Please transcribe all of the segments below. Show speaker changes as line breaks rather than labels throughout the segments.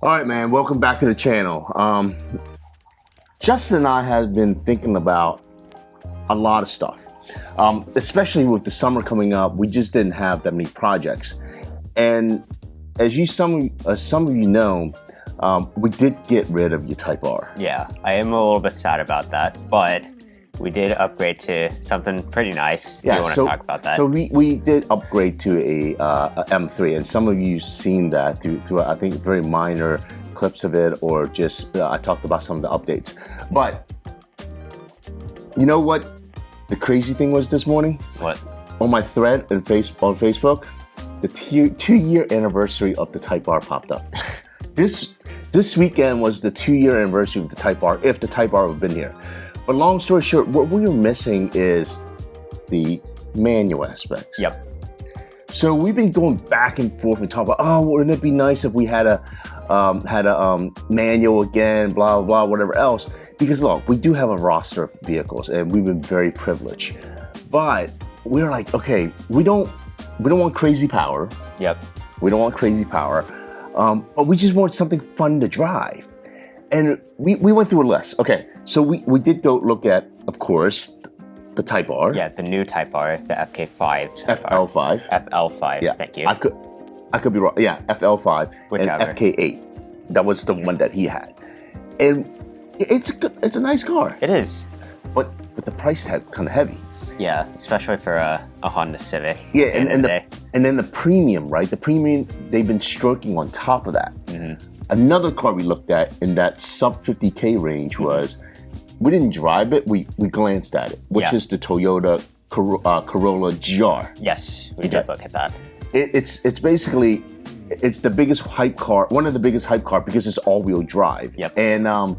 All right, man, welcome back to the channel. Justin and I have been thinking about a lot of stuff, especially with the summer coming up. We just didn't have that many projects. And as some of you know, we did get rid of your Type R.
Yeah, I am a little bit sad about that, but we did upgrade to something pretty nice.
Yeah,
if you want to talk about that.
So we did upgrade to a M3, and some of you seen that through I think very minor clips of it, or just I talked about some of the updates. But you know what the crazy thing was this morning?
What?
On my thread on Facebook, the 2-year anniversary of the Type R popped up. This weekend was the 2-year anniversary of the Type R, if the Type R would have been here. But long story short, what we were missing is the manual aspects.
Yep.
So we've been going back and forth and talking about, oh, wouldn't it be nice if we had a manual again, blah, blah, whatever else. Because look, we do have a roster of vehicles and we've been very privileged. But we're like, okay, we don't want crazy power.
Yep.
We don't want crazy power. But we just want something fun to drive. And we went through a list. Okay, so we did go look at, of course, the Type R.
Yeah, the new Type R, the FK5.
FL5.
FL5,
Yeah.
thank you.
I could be wrong. Yeah, FL5
Whichever.
and FK8. That was the one that he had. And it's a nice car.
It is.
But the price tag kind of heavy.
Yeah, especially for a Honda Civic.
Yeah, and then the premium, right? The premium, they've been stroking on top of that.
Mm-hmm. Another
Another car we looked at in that sub 50K range was, we didn't drive it, we glanced at it, which is the Toyota Corolla GR.
Yes, we did look at that.
It's basically, it's the biggest hype car, one of the biggest hype car because it's all-wheel drive.
Yep.
And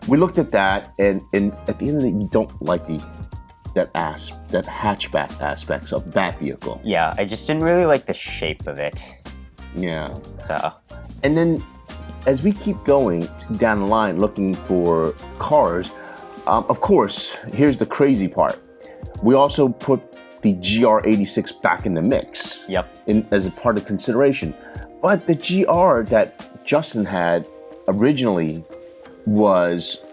we looked at that, and at the end of it, you don't like that hatchback aspects of that vehicle.
Yeah, I just didn't really like the shape of it.
Yeah.
So.
And then as we keep going down the line looking for cars, of course, here's the crazy part. We also put the GR86 back in the mix.
Yep.
As a part of consideration. But the GR that Justin had originally was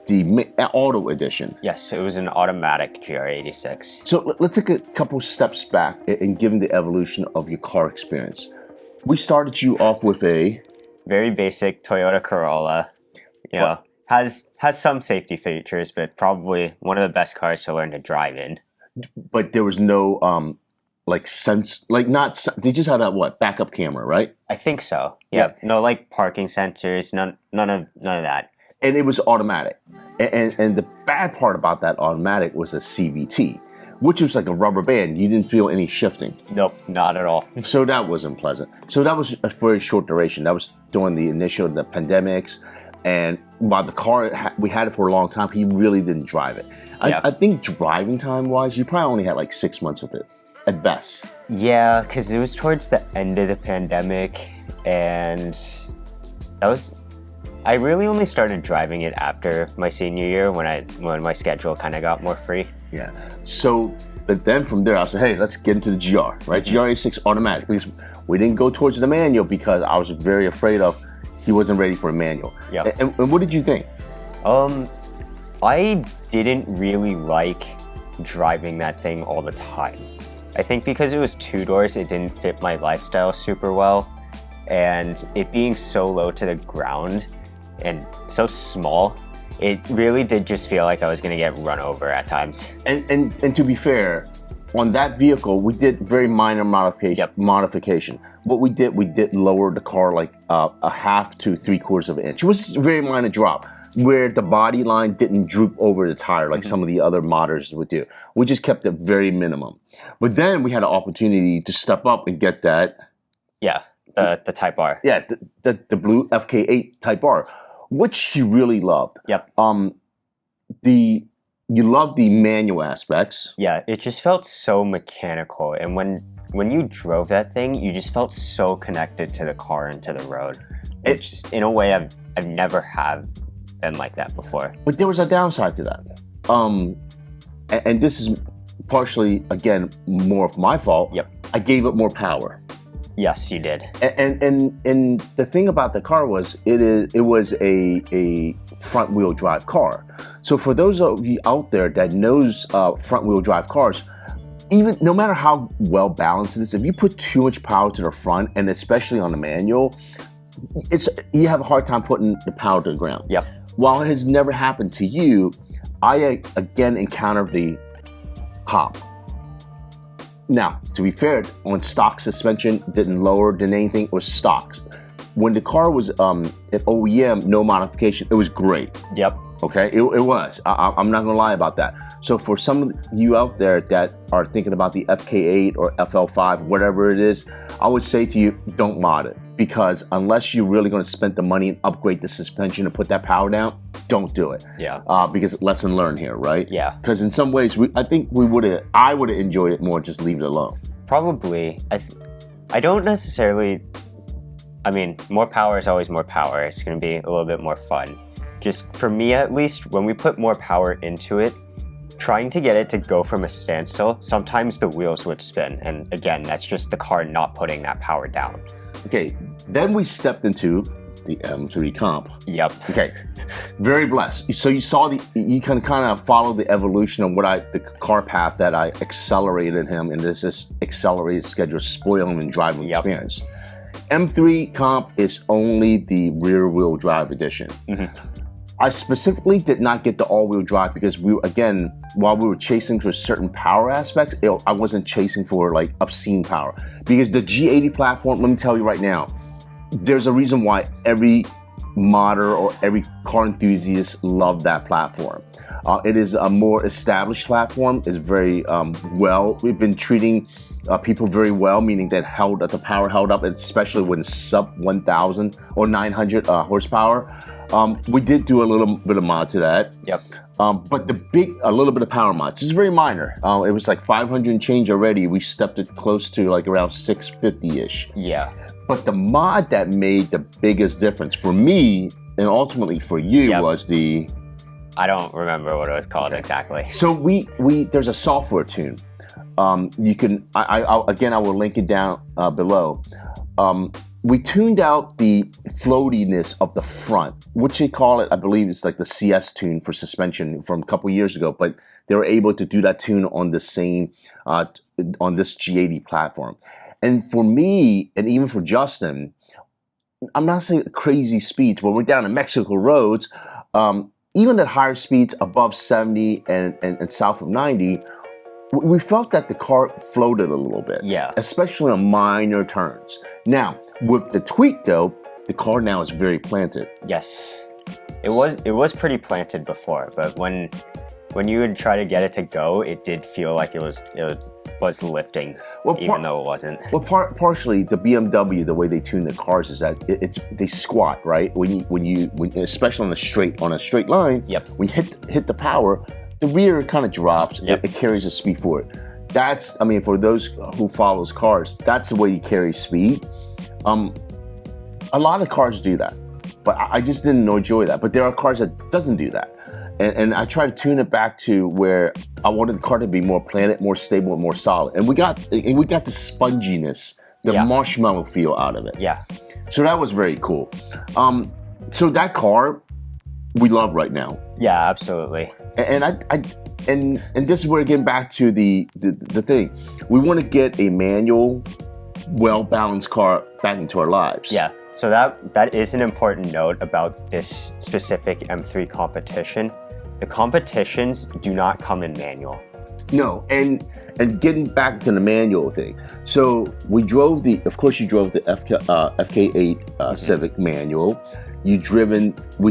the auto edition.
Yes, it was an automatic GR86.
So let's take a couple steps back in giving the evolution of your car experience. We started you off with a
very basic Toyota Corolla. You know, has some safety features, but probably one of the best cars to learn to drive in.
But there was no they just had a backup camera, right?
I think so. Yeah. No parking sensors, none of that.
And it was automatic. And the bad part about that automatic was a CVT, which was like a rubber band. You didn't feel any shifting.
Nope, not at all.
So that wasn't pleasant. So that was a very short duration. That was during the pandemics. And while the car, we had it for a long time, he really didn't drive it. I think driving time-wise, you probably only had like 6 months with it, at best.
Yeah, because it was towards the end of the pandemic. And I really only started driving it after my senior year when my schedule kind of got more free.
Yeah. So, but then from there, I said, hey, let's get into the GR, right? GR86 automatic, because we didn't go towards the manual because I was very afraid of he wasn't ready for a manual.
Yeah.
And what did you think?
I didn't really like driving that thing all the time. I think because it was 2 doors, it didn't fit my lifestyle super well. And it being so low to the ground and so small, it really did just feel like I was going to get run over at times.
And to be fair, on that vehicle, we did very minor modification. What we did lower the car like a half to 3/4 of an inch. It was a very minor drop where the body line didn't droop over the tire like some of the other modders would do. We just kept it very minimum. But then we had an opportunity to step up and get that.
Yeah, the Type R.
Yeah, the blue FK8 Type R, which he really loved.
Yep.
You love the manual aspects.
Yeah, it just felt so mechanical. And when you drove that thing, you just felt so connected to the car and to the road. It's just, in a way, I've never have been like that before.
But there was a downside to that. And this is partially, again, more of my fault.
Yep.
I gave it more power.
Yes, you did.
And the thing about the car was it was a front wheel drive car. So for those of you out there that knows front wheel drive cars, even no matter how well balanced it is, if you put too much power to the front, and especially on the manual, you have a hard time putting the power to the ground.
Yep.
While it has never happened to you, I again encountered the pop. Now, to be fair, on stock suspension, didn't lower, didn't anything, it was stocks. When the car was at OEM, no modification, it was great.
Yep.
Okay, it was. I'm not gonna lie about that. So for some of you out there that are thinking about the FK8 or FL5, whatever it is, I would say to you, don't mod it. Because unless you're really gonna spend the money and upgrade the suspension and put that power down, don't do it.
Yeah.
Because lesson learned here, right?
Yeah.
Because in some ways, I think I would have enjoyed it more, just leave it alone.
Probably. I don't necessarily, I mean, more power is always more power. It's gonna be a little bit more fun. Just for me at least, when we put more power into it, trying to get it to go from a standstill, sometimes the wheels would spin. And again, that's just the car not putting that power down.
Okay, then we stepped into the M3 Comp.
Yep.
Okay, very blessed. So you can kind of follow the evolution of the car path that I accelerated him, and this accelerated schedule, spoil him and driving experience. M3 Comp is only the rear wheel drive edition. Mm-hmm. I specifically did not get the all-wheel drive because while we were chasing for certain power aspects, I wasn't chasing for like obscene power. Because the G80 platform, let me tell you right now, there's a reason why every modder or every car enthusiast love that platform. It is a more established platform. It's very we've been treating people very well, meaning that the power held up, especially when sub 1,000 or 900 horsepower. We did do a little bit of mod to that.
Yep.
But a little bit of power mods. It's very minor. It was like 500 and change already. We stepped it close to like around 650-ish.
Yeah.
But the mod that made the biggest difference for me and ultimately for you was the...
I don't remember what it was called exactly.
So there's a software tune. You can, I will link it down below. We tuned out the floatiness of the front, which they call it, I believe it's like the CS tune for suspension from a couple years ago, but they were able to do that tune on the same, on this G80 platform. And for me, and even for Justin, I'm not saying crazy speeds, but we're down in Mexico roads, even at higher speeds above 70 and south of 90, we felt that the car floated a little bit.
Yeah.
Especially on minor turns. Now, with the tweak though, the car now is very planted.
Yes. It was pretty planted before, but when you would try to get it to go, it did feel like it was lifting, even though it wasn't.
Well, partially the BMW, the way they tune the cars is that they squat, right? When you especially on a straight line, when you hit the power, the rear kind of drops. It carries the speed forward. For those who follows cars, that's the way you carry speed. A lot of cars do that, but I just didn't enjoy that. But there are cars that doesn't do that. And I try to tune it back to where I wanted the car to be more planted, more stable, and more solid. And we got the sponginess, the marshmallow feel out of it.
Yeah.
So that was very cool. So that car we love right now.
Yeah, absolutely.
And this is where getting back to the thing. We want to get a manual, well-balanced car back into our lives.
Yeah. So that is an important note about this specific M3 competition. The competitions do not come in manual.
No, and getting back to the manual thing. So you drove the FK8 Civic manual. We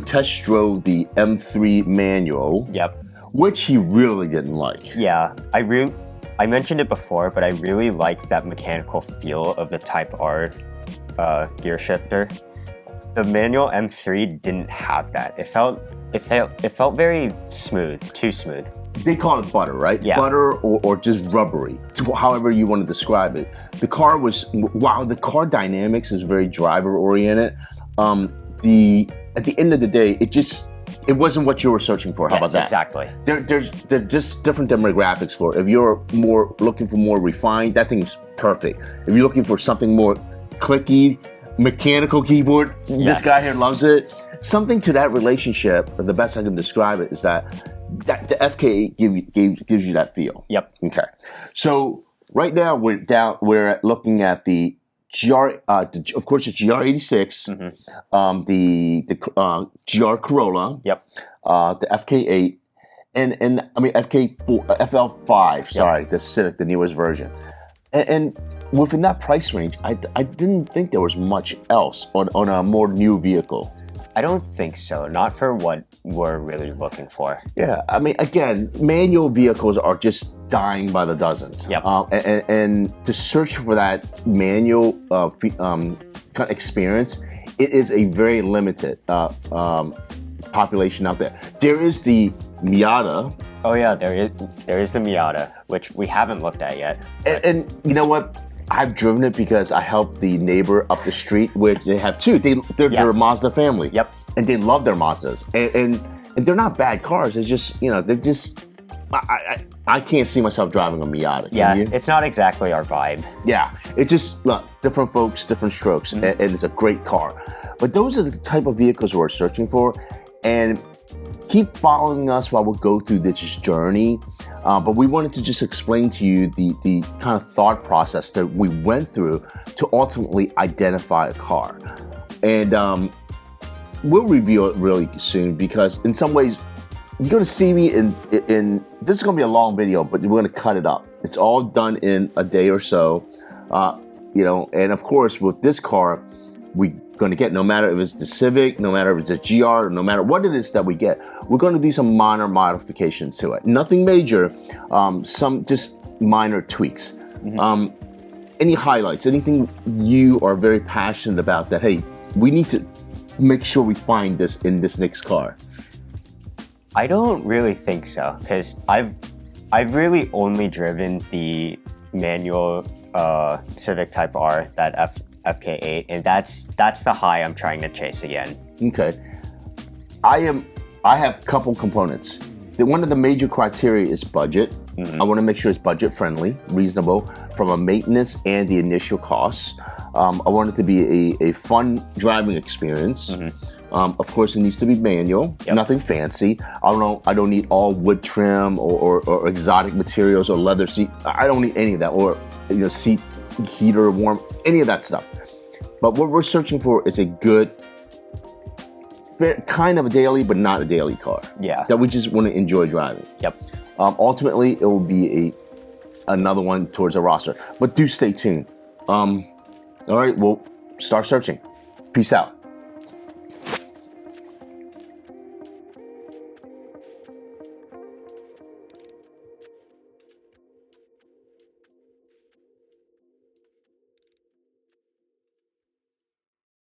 test drove the M3 manual.
Yep.
Which he really didn't like.
Yeah, I mentioned it before, but I really liked that mechanical feel of the Type R gear shifter. The manual M3 didn't have that. It felt very smooth, too smooth.
They call it butter, right?
Yeah.
Butter or just rubbery, however you want to describe it. The car the car dynamics is very driver oriented. At the end of the day, it wasn't what you were searching for. How about that?
Exactly.
There's just different demographics for it. If you're more looking for more refined, that thing's perfect. If you're looking for something more clicky mechanical keyboard.
Yes.
This guy here loves it. Something to that relationship, the best I can describe it is that the FK8 gives you that feel.
Yep.
Okay. So right now we're looking at the GR, of course, the GR86, the GR Corolla,
Yep.
the FK8, and I mean FK4, FL5. Sorry, the Civic, the newest version, and within that price range, I didn't think there was much else on a more new vehicle.
I don't think so. Not for what we're really looking for.
Yeah, I mean, again, manual vehicles are just dying by the dozens.
Yep.
And to search for that manual kind of experience, it is a very limited population out there. There is the Miata.
Oh yeah, there is the Miata, which we haven't looked at yet.
And you know what? I've driven it because I helped the neighbor up the street where they have two. They're a Mazda family.
Yep.
And they love their Mazdas. And they're not bad cars. It's just, they're just, I can't see myself driving a Miata.
Yeah,
Can you?
it's not exactly our vibe.
Yeah. It's just, look, different folks, different strokes. And it's a great car. But those are the type of vehicles we're searching for. And keep following us while we go through this journey. But we wanted to just explain to you the kind of thought process that we went through to ultimately identify a car. And we'll reveal it really soon because in some ways, you're going to see me in this is going to be a long video, but we're going to cut it up. It's all done in a day or so. And of course, with this car, we're going to get, no matter if it's the Civic, no matter if it's the GR, no matter what it is that we get, we're going to do some minor modifications to it. Nothing major, some just minor tweaks. Any highlights, anything you are very passionate about that, hey, we need to make sure we find this in this next car?
I don't really think so, because I've really only driven the manual Civic Type R, that FK8, and that's the high I'm trying to chase again.
Okay. I have a couple components. One of the major criteria is budget. I want to make sure it's budget friendly, reasonable from a maintenance and the initial costs. I want it to be a fun driving experience. Of course, it needs to be manual, nothing fancy. I don't need all wood trim or exotic materials or leather seat. I don't need any of that, or seat heater, warm, any of that stuff. But what we're searching for is a good, kind of a daily, but not a daily car.
Yeah.
That we just want to enjoy driving.
Yep.
Ultimately, it will be another one towards a roster. But do stay tuned. All right, we'll start searching. Peace out.